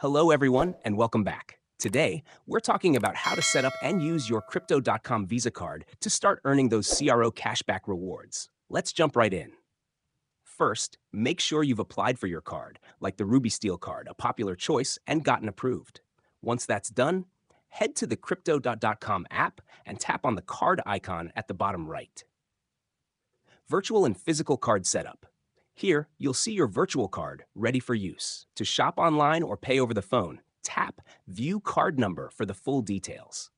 Hello, everyone, and welcome back. Today, we're talking about how to set up and use your Crypto.com Visa card to start earning those CRO cashback rewards. Let's jump right in. First, make sure you've applied for your card, like the Ruby Steel card, a popular choice, and gotten approved. Once that's done, head to the Crypto.com app and tap on the card icon at the bottom right. Virtual and physical card setup. Here, you'll see your virtual card ready for use. To shop online or pay over the phone, tap View Card Number for the full details.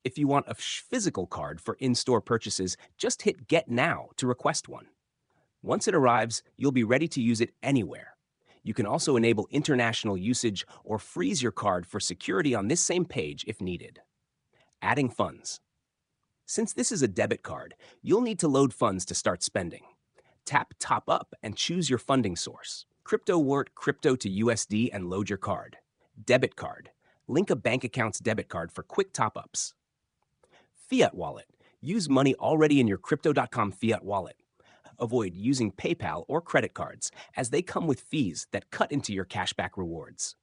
If you want a physical card for in-store purchases, just hit Get Now to request one. Once it arrives, you'll be ready to use it anywhere. You can also enable international usage or freeze your card for security on this same page if needed. Adding funds. Since this is a debit card, you'll need to load funds to start spending. Tap Top Up and choose your funding source. CryptoWort crypto to USD and load your card. Debit card. Link a bank account's debit card for quick top-ups. Fiat wallet. Use money already in your Crypto.com Fiat wallet. Avoid using PayPal or credit cards, as they come with fees that cut into your cashback rewards.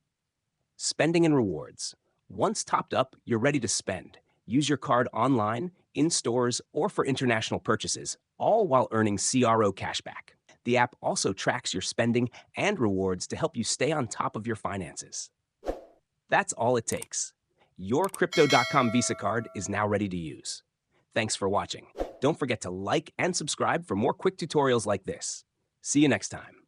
Spending and rewards. Once topped up, you're ready to spend. Use your card online, in stores, or for international purchases, all while earning CRO cashback. The app also tracks your spending and rewards to help you stay on top of your finances. That's all it takes. Your Crypto.com Visa card is now ready to use. Thanks for watching. Don't forget to like and subscribe for more quick tutorials like this. See you next time.